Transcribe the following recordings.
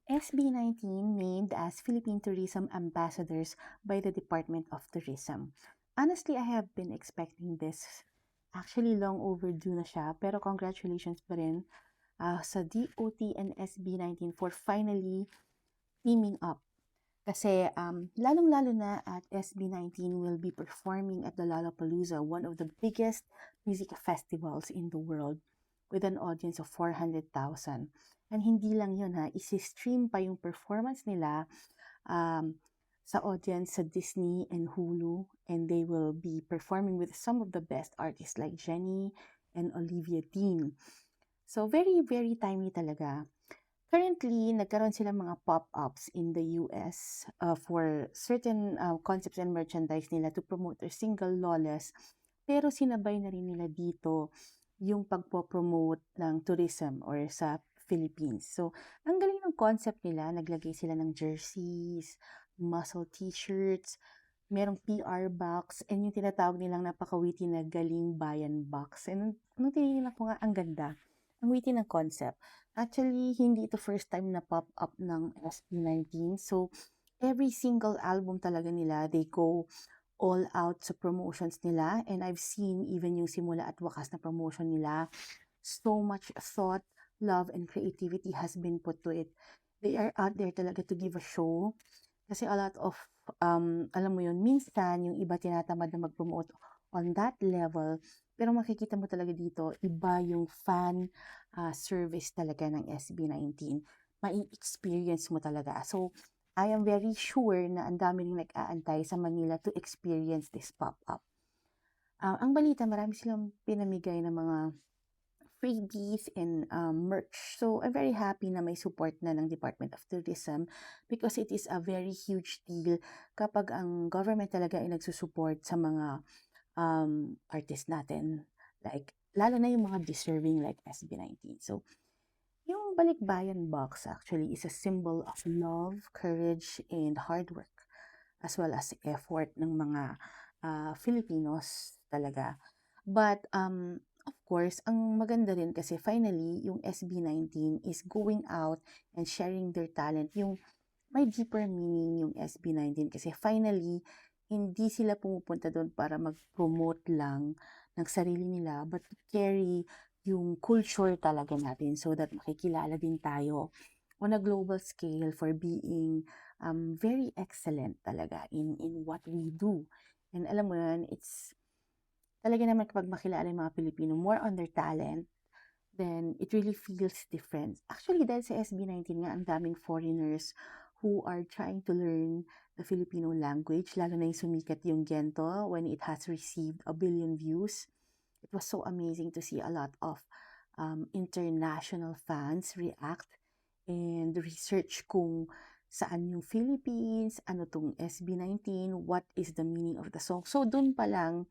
SB19 named as Philippine Tourism Ambassadors by the Department of Tourism. Honestly, I have been expecting this. Actually, long overdue na siya, pero congratulations pa rin sa DOT and SB19 for finally teaming up. Kasi lalong-lalo na at SB19 will be performing at the Lollapalooza, one of the biggest music festivals in the world with an audience of 400,000. And hindi lang yun ha, isi-stream pa yung performance nila um, sa audience sa Disney and Hulu, and they will be performing with some of the best artists like Jenny and Olivia Dean. So very, very timely talaga. Currently, nagkaroon sila mga pop-ups in the US for certain concepts and merchandise nila to promote their single Lawless. Pero sinabay na rin nila dito yung pagpo-promote ng tourism or sa Philippines. So, ang galing ng concept nila, naglagay sila ng jerseys, muscle t-shirts, merong PR box, and yung tinatawag nilang napakawiti na Galing Bayan box. And nung tinignan ko nga, ang ganda. Ang witty ng concept. Actually, hindi ito first time na pop up ng SB19. So, every single album talaga nila, they go all out sa promotions nila. And I've seen even yung simula at wakas na promotion nila. So much thought, love, and creativity has been put to it. They are out there talaga to give a show. Kasi a lot of, alam mo yun, minsan yung iba tinatamad na mag-promote on that level. Pero makikita mo talaga dito, iba yung fan service talaga ng SB19. Mai-experience mo talaga. So, I am very sure na ang dami rin nag-aantay sa Manila to experience this pop-up. Ang balita, marami silang pinamigay ng mga freebies and merch. So, I'm very happy na may support na ng Department of Tourism because it is a very huge deal kapag ang government talaga ay nagsusupport sa mga artist natin. Like, lalo na yung mga deserving like SB19. So, yung Balikbayan box actually is a symbol of love, courage, and hard work as well as effort ng mga Filipinos talaga. But of course, ang maganda rin kasi finally yung SB19 is going out and sharing their talent. Yung may deeper meaning yung SB19 kasi finally hindi sila pumupunta doon para mag-promote lang ng sarili nila but to carry yung culture talaga natin so that makikilala din tayo on a global scale for being very excellent talaga in what we do. And alam mo yun, it's talaga naman kapag makilala yung mga Pilipino more on their talent, then it really feels different. Actually, dahil sa SB19 nga, ang daming foreigners who are trying to learn the Filipino language, lalo na yung sumikat yung Gento when it has received 1 billion views. It was so amazing to see a lot of international fans react and research kung saan yung Philippines, ano tong SB19, what is the meaning of the song. So, dun pa lang,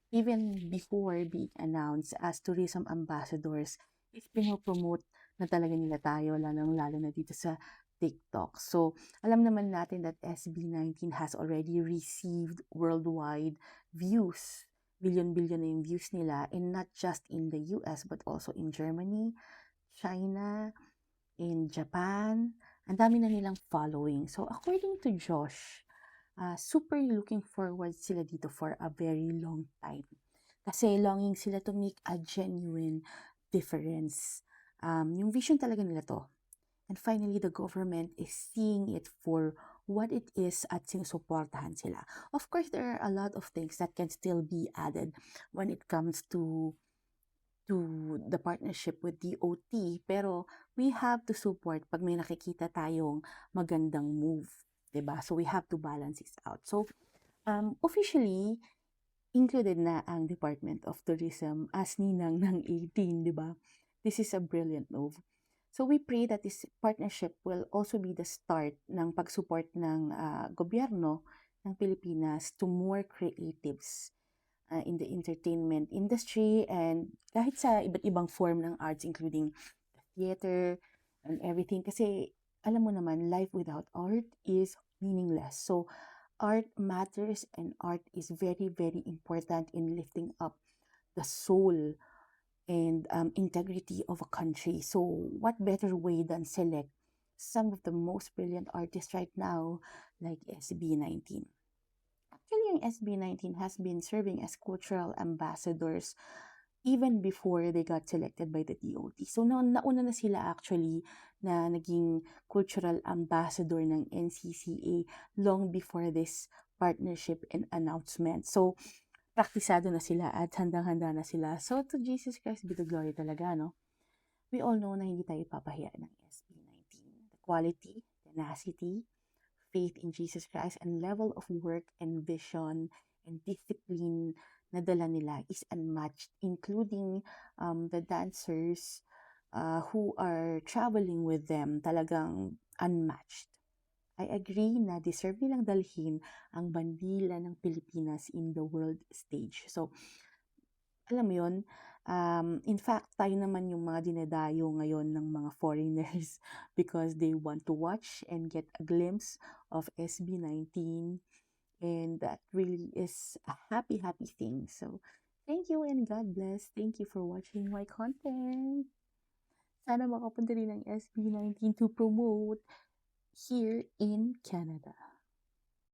even before being announced as tourism ambassadors, is pinopromote na talaga nila tayo, lalo na dito sa TikTok. So, alam naman natin that SB19 has already received worldwide views. Billion-billion na yung views nila, and not just in the US, but also in Germany, China, in Japan. Ang dami na nilang following. So, according to Josh, super looking forward sila dito for a very long time. Kasi longing sila to make a genuine difference. Yung vision talaga nila to. And finally, the government is seeing it for what it is at sinusuportahan sila. Of course, there are a lot of things that can still be added when it comes to the partnership with DOT. Pero we have to support pag may nakikita tayong magandang move. 'Di ba? So we have to balance this out. So officially, included na ang Department of Tourism as ninang ng 18, 'di ba? This is a brilliant move. So we pray that this partnership will also be the start ng pag-support ng gobyerno ng Pilipinas to more creatives in the entertainment industry and kahit sa iba't ibang form ng arts including theater and everything. Kasi alam mo naman, life without art is meaningless. So art matters and art is very, very important in lifting up the soul and integrity of a country. So what better way than select some of the most brilliant artists right now, like SB19. Actually, yung SB19 has been serving as cultural ambassadors even before they got selected by the DOT. So, nauna na sila actually na naging cultural ambassador ng NCCA long before this partnership and announcement. So, praktisado na sila at handang-handa na sila. So, to Jesus Christ be the glory talaga, no? We all know na hindi tayo ipapahiya ng SB19. The quality, tenacity, faith in Jesus Christ, and level of work and vision and discipline na dala nila is unmatched, including the dancers who are traveling with them, talagang unmatched. I agree na deserve nilang dalhin ang bandila ng Pilipinas in the world stage. So, alam mo yun, in fact, tayo naman yung mga dinadayo ngayon ng mga foreigners because they want to watch and get a glimpse of SB19, and that really is a happy, happy thing. So, thank you and God bless. Thank you for watching my content. Sana makapunta rin ng SB19 to promote here in Canada.